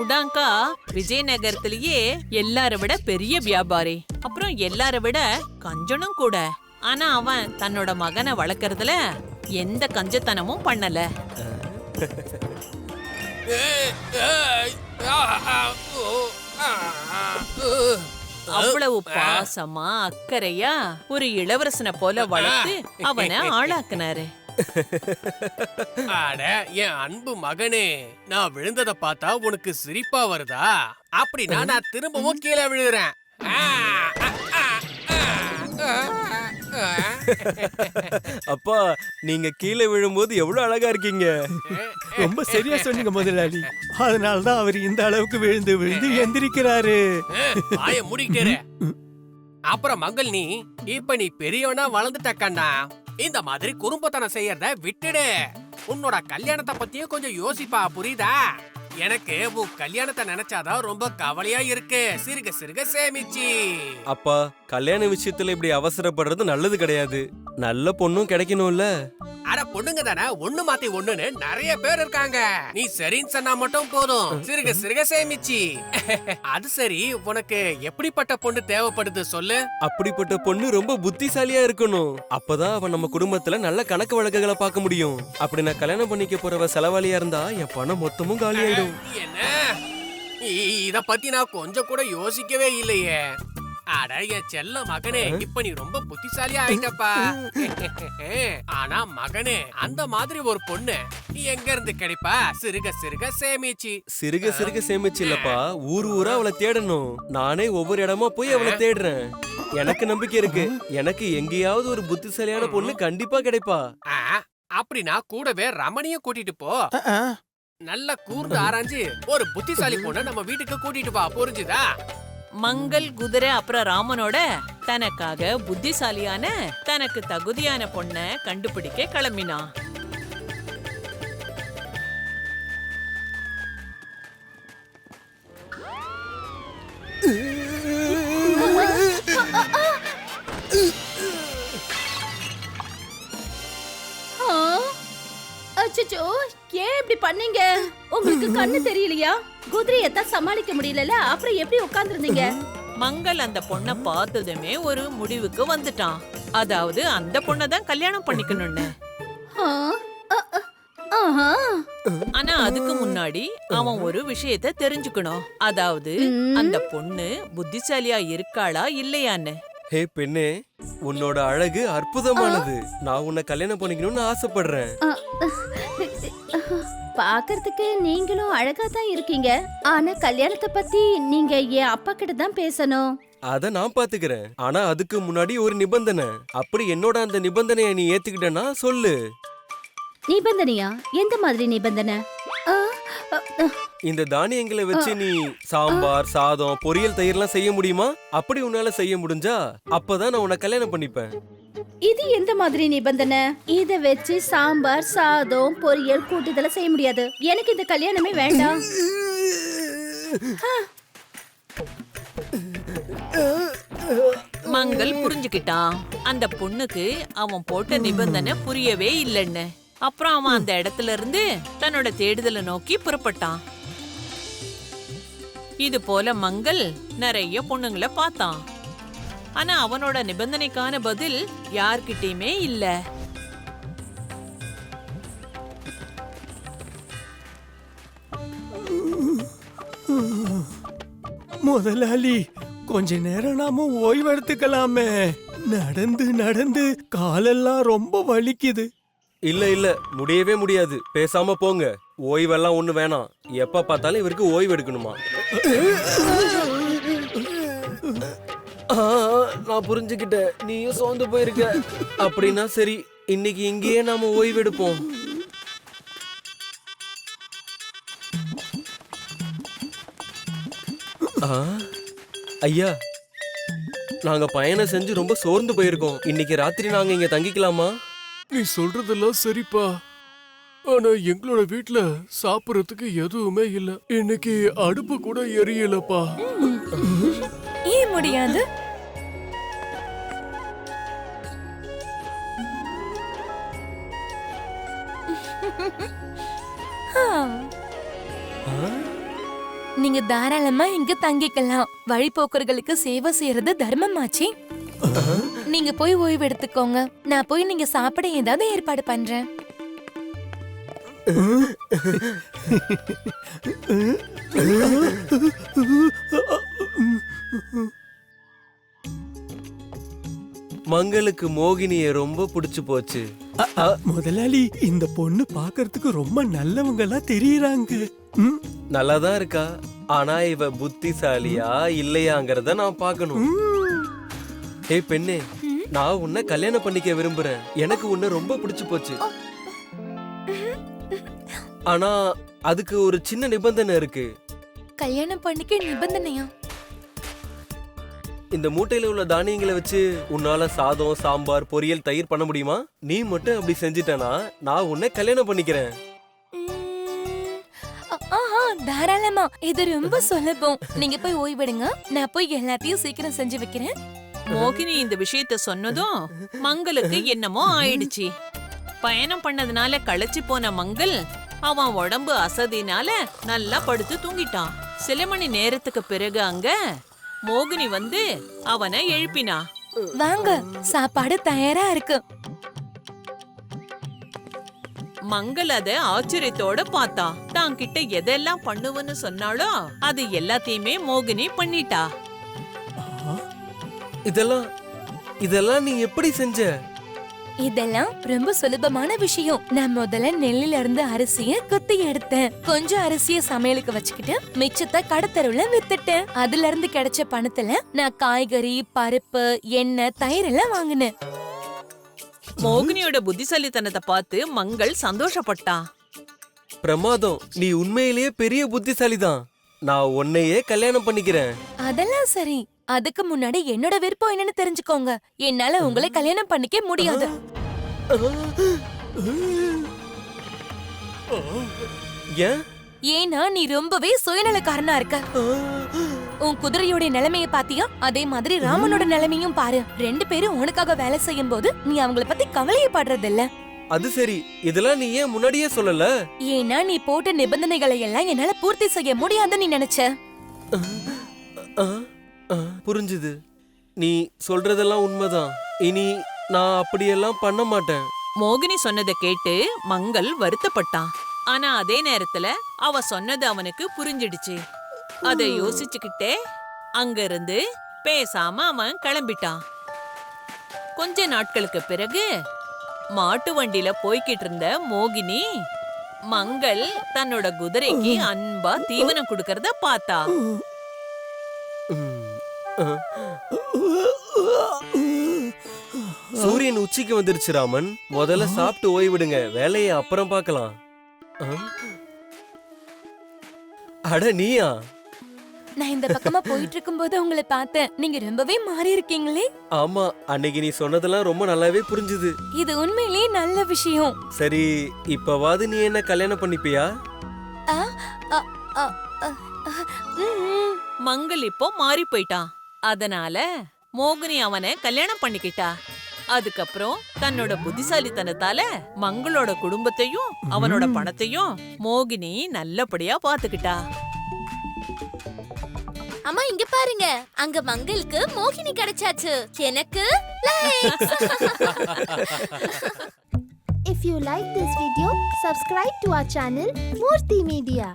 உடாங்கா விஜயநகரத்திலேயே எல்லார விட பெரிய வியாபாரி, அப்புறம் எல்லார விட கஞ்சனும் கூட. ஆனா அவன் தன்னோட மகனை வளர்க்கறதுல எந்த கஞ்சத்தனமும் பண்ணல. அவ்வளவு பாசமா அக்கறையா ஒரு இளவரசனை போல வளர்த்து அவனை ஆளாக்குனாரு. அட என் அன்பு மகனே, நான் விழுந்தத பார்த்தா உனக்கு சிரிப்பா வருதா? அப்படின்னா நான் திரும்பவும் கீழே விழுறேன். அப்பா, நீங்க கீழே விழும்போது எவ்வளவு அழகா இருக்கீங்க. ரொம்ப சரியா சொன்னீங்க முதலாளி. அதனாலதான் அவர் இந்த அளவுக்கு விழுந்து விழுந்து எந்திரிக்கிறாரு. வாய மூடிக்கிட்டே. அப்புறம் மங்கள், இப்ப நீ பெரியவனா வளர்ந்துட்ட கண்ணா. இந்த மாதிரி குறும்பத்தனம் செய்யறத விட்டுடு. உன்னோட கல்யாணத்தை பத்தியும் கொஞ்சம் யோசிப்பா, புரியுதா? எனக்கு உன் கல்யாணத்தை நினைச்சாதான் ரொம்ப கவலையா இருக்கு. சிறுக சிறுக சேமிச்சு. அப்பா, கல்யாண விஷயத்துல இப்படி அவசரப்படுறது நல்லது கிடையாது. நல்ல பொண்ணும் கிடைக்கணும்ல. அட பொண்ணுங்க தானே, ஒண்ணு மாத்தி ஒண்ணுன்னு நிறைய பேர் இருக்காங்க. நீ சரின்னு சொன்னா மட்டும் போதும். சிறுக சிறுக சேமிச்சு. அது சரி, உனக்கு எப்படிப்பட்ட பொண்ணு தேவைப்படுது சொல்லு. அப்படிப்பட்ட பொண்ணு ரொம்ப புத்திசாலியா இருக்கணும். அப்பதான் அவன் நம்ம குடும்பத்துல நல்ல கணக்கு வழக்குகளை பார்க்க முடியும். அப்படி நான் கல்யாணம் பண்ணிக்க போறவ செலவாளியா இருந்தா என் பணம் மொத்தமும் காலியாயிடும். என்ன? இத பத்தி நான் கொஞ்சம் கூட யோசிக்கவே இல்லையே. அட என் செல்ல மகனே, இப்ப நீ ரொம்ப புத்திசாலியா ஆயிட்டப்பா. ஆனா மகனே, அந்த மாதிரி ஒரு பொண்ணு எங்க இருந்து கிடைப்பா? சிறுக சிறுக சேமிச்சு. சிறுக சிறுக சேமிச்சு இல்லப்பா, ஊர் ஊரா அவளை தேடணும். நானே ஒவ்வொரு இடமா போய் அவளை தேடுறேன். எனக்கு நம்பிக்கை இருக்கு. எனக்கு எங்கேயாவது ஒரு புத்திசாலியான பொண்ணு கண்டிப்பா கிடைப்பா. அப்படின்னா கூடவே ரமணியும் கூட்டிட்டு போ. நல்ல கூர்ந்து ஆராய்ஞ்சு ஒரு புத்திசாலி பொண்ண நம்ம வீட்டுக்கு கூட்டிட்டு வா, புரிஞ்சுதா? மங்கள் குதிரை அப்புறம் ராமனோட தனக்காக புத்திசாலியான தனக்கு தகுதியான பொண்ண கண்டுபிடிக்க கிளம்பினான். அச்சச்சோ, ஏன் இப்படி பண்ணீங்க? உங்களுக்கு கண்ணு தெரியலையா? குதிரையத்தான் சமாளிக்க முடியல, அப்புறம் எப்படி உட்கார்ந்திருந்தீங்க? மங்கள் அந்த பொண்ண பார்த்ததுமே ஒரு முடிவுக்கு வந்துட்டான். அதாவது அந்த பொண்ணை தான் கல்யாணம் பண்ணிக்கணும்னு. ஆனா அதுக்கு முன்னாடி அவன் ஒரு விஷயத்தை தெரிஞ்சுக்கணும். அதாவது அந்த பொண்ணு புத்திசாலியா இருக்காளா இல்லையான்னு. ஹே பெண்ணே, உன்னோட அழகு அற்புதமானது. நான் உன்னை கல்யாணம் பண்ணிக்கணும்னு ஆசைப்படுறேன். பாக்குறதுக்கு நீங்களும் அழகா தான் இருக்கீங்க. ஆனா கல்யாணத்தை பத்தி நீங்க என் அப்பா கிட்ட தான் பேசணும். அத நான் பாத்துக்கிறேன். ஆனா அதுக்கு முன்னாடி ஒரு நிபந்தனை. அப்படி என்னோட அந்த நிபந்தனையை நீ ஏத்துக்கிட்டனா சொல்லு. நிபந்தனையா? எந்த மாதிரி நிபந்தனை? இந்த தானியங்களை வச்சு நீ சாம்பார், சாதம், பொரியல், தயிர்லாம் செய்ய முடியுமா? அப்படி உன்னால செய்ய முடிஞ்சா அப்பதான் நான் உன்னை கல்யாணம் பண்ணிப்பேன். இது எந்த மாதிரி நிபந்தனை? இத வச்சு சாம்பார், சாதம், பொரியல், கூட்டுதல செய்ய முடியாது. எனக்கு இந்த கல்யாணமே வேண்டாம். மங்கள் புரிஞ்சுக்கிட்டான். அந்த பொண்ணுக்கு அவன் போட்ட நிபந்தனை புரியவே இல்லைன்னு. அப்புறம் அவன் அந்த இடத்துல இருந்து தன்னோட தேடுதலை நோக்கி புறப்பட்டான். இது போல மங்கள் நிறைய பொண்ணுங்களை பார்த்தான். ஆனா அவனோட நிபந்தனைக்கான பதில் யார்கிட்டயுமே இல்ல. முதலாளி, கொஞ்ச நேரம் நாம ஓய்வு எடுத்துக்கலாமே. நடந்து நடந்து காலெல்லாம் ரொம்ப வலிக்குது. இல்ல இல்ல, முடியவே முடியாது. பேசாம போங்க. ஓய்வெல்லாம் ஒண்ணு வேணாம். எப்ப பார்த்தாலும் இவருக்கு ஓய்வு எடுக்கணுமா? நான் புரிஞ்சுக்கிட்டேன். நீயும் சோர்ந்து போயிருக்க. அப்படின்னா சரி, இன்னைக்கு இங்கேயே நாம ஓய்வு எடுப்போம். ஐயா, நாங்க பயணம் செஞ்சு ரொம்ப சோர்ந்து போயிருக்கோம். இன்னைக்கு ராத்திரி நாங்க இங்க தங்கிக்கலாமா? நீ சொல்றதெல்லாம் சரிப்பா. ஆனா எங்களோட வீட்ல சாப்பிடறதுக்கு எதுவுமே இல்ல. இன்னைக்கு அடுப்பு கூட எரியலப்பா. ஏன் முடியாது? நீங்க தாராளமா இங்க தங்கிக்கலாம். வழிபோக்கர்களுக்கு சேவை செய்யறது தர்மமாச்சே. நீங்க போய் ஓய்வு எடுத்துக்கோங்க. நான் போய் நீங்க சாப்பிட ஏதாவது ஏற்பாடு பண்றேன். மங்களுக்கு மோகினிய ரொம்ப பிடிச்சு போச்சு. முதலாளி, இந்த பொண்ணு பாக்குறதுக்கு ரொம்ப நல்லவங்களா தெரியறாங்க. நல்லாதான் இருக்கா, ஆனா இவ புத்திசாலியா இல்லையாங்கறத நான் பார்க்கணும். ஏய் பெண்ணே, நான் உன்னை கல்யாணம் பண்ணிக்க விரும்புறேன். எனக்கு உன்னை ரொம்ப பிடிச்சு போச்சு. ஆனா அதுக்கு ஒரு சின்ன நிபந்தனை இருக்கு. கல்யாணம் பண்ணிக்க நிபந்தனையா? இந்த மூட்டையில உள்ள தானியங்களை வச்சு உன்னால சாதம், சாம்பார், பொரியல், தயிர் பண்ண முடியுமா? நீ மட்டும் அப்படி செஞ்சிட்டனா நான் உன்னை கல்யாணம் பண்ணிக்கிறேன். ஆஹா, தாராளமா. இது ரொம்ப சுலபம். நீங்க போய் ஓய்வெடுங்க. நான் போய் எல்லாத்தையும் சீக்கிரம் செஞ்சு வைக்கிறேன். மோகினி இந்த விஷயத்த சொன்னதும் மங்களுக்கு என்னமோ ஆயிடுச்சு. பயணம் பண்ணதுனால களைச்சு போன மங்கள் அவன் உடம்பு அசதினால நல்லா படுத்து தூங்கிட்டான். சில மணி நேரத்துக்கு பிறகு அங்க மோகினி வந்து அவனை எழுப்பினா. வாங்க, சாப்பாடு தயாரா இருக்கு. மங்கள் அத ஆச்சரியத்தோட பார்த்தா. தான் கிட்ட எதெல்லாம் பண்ணுவன்னு சொன்னாலோ அது எல்லாத்தையுமே மோகினி பண்ணிட்டா. இதெல்லாம் நீ எப்படி செஞ்ச? இதெல்லாம் ரொம்ப சுலபமான விஷயம். நான் முதல்ல நெல்லில இருந்து அரிசிய குத்தி எடுத்தேன். கொஞ்சம் அரிசிய சமையலுக்கு வச்சுக்கிட்டு மிச்சத்தை கடத்தருவுல வித்துட்டேன். அதுல இருந்து கிடைச்ச பணத்துல நான் காய்கறி, பருப்பு, எண்ணெய், தயிர் எல்லாம் வாங்கினேன். மோகினியோட புத்திசாலித்தனத்தை பார்த்து மங்கள் சந்தோஷப்பட்டான். பிரமாதம், நீ உண்மையிலேயே பெரிய புத்திசாலிதான். நான் உன்னையே கல்யாணம் பண்ணிக்கிறேன். அதெல்லாம் சரி. அதுக்கு முன்னாடி என்னோட விருப்பம் என்னன்னு தெரிஞ்சுக்கோங்க. என்னால உங்களை கல்யாணம் பண்ணிக்க முடியாது. ஏன்? ஏன்னா நீ ரொம்பவே சுயநலக்காரனா இருக்க. உன் குதிரையோட நிலைமைய பாத்தியா? அதே மாதிரி ராமனோட நிலைமையும் பாரு. 2 பேரும் உனக்காக வேலை செய்யும் போது நீ அவங்கள பத்தி கவலையே படுறது இல்ல. அது சரி, இதெல்லாம் நீ ஏன் முன்னாடியே சொல்லல? ஏன்னா நீ போட்ட நிபந்தனைகளை எல்லாம் என்னால பூர்த்தி செய்ய முடியாதுன்னு நீ நினைச்ச. புரிஞ்சுது. நீ சொல்றதெல்லாம் உண்மைதான். இனி நான் அப்படியெல்லாம் பண்ண மாட்டேன். மோகினி சொன்னதை கேட்டு மங்கள் வருத்தப்பட்டான். ஆனா அதே நேரத்துல அவ சொன்னது அவனுக்கு புரிஞ்சிடுச்சு. அதை யோசிச்சுக்கிட்டே அங்கிருந்து பேசாம அவன் கிளம்பிட்டான். கொஞ்ச நாட்களுக்கு பிறகு மாட்டு வண்டியில போய்கிட்டு இருந்த மோகினி மங்கள் தன்னோட குதிரைக்கு அன்பா தீவனம் கொடுக்கறத பார்த்தா. சூரியன் உச்சிக்கு வந்துருச்சு ராமன். முதல்ல சாப்பிட்டு ஓய்விடுங்க, வேலையை அப்புறம் பார்க்கலாம். அட நீயா? நான் இந்த பக்கமா போயிட்டு இருக்கும்போது உங்களை பார்த்தேன். நீங்க ரொம்பவே மாறி இருக்கீங்களே. ஆமா, அன்னைக்கு நீ சொன்னதெல்லாம் ரொம்ப நல்லாவே புரிஞ்சுது. இது உண்மையிலேயே நல்ல விஷயம். சரி, இப்பவாது நீ என்ன கல்யாணம் பண்ணிப்பியா? ஆ, அ, அ, அ, ம். மங்கள் இப்போ மாறி போயிட்டான். அதனால மோகினி அவனை கல்யாணம் பண்ணிக்கிட்டா. அதுக்கப்புறம் தன்னோட புத்திசாலித்தனத்தால மங்களோட குடும்பத்தையும் அவனோட பணத்தையும் மோகினி நல்லபடியா பாத்துக்கிட்டா. அம்மா இங்க பாருங்க, அங்க மங்களுக்கு மோகினி கிடைச்சாச்சு. எனக்கு likes. If you like this video, subscribe to our channel Murthy Media.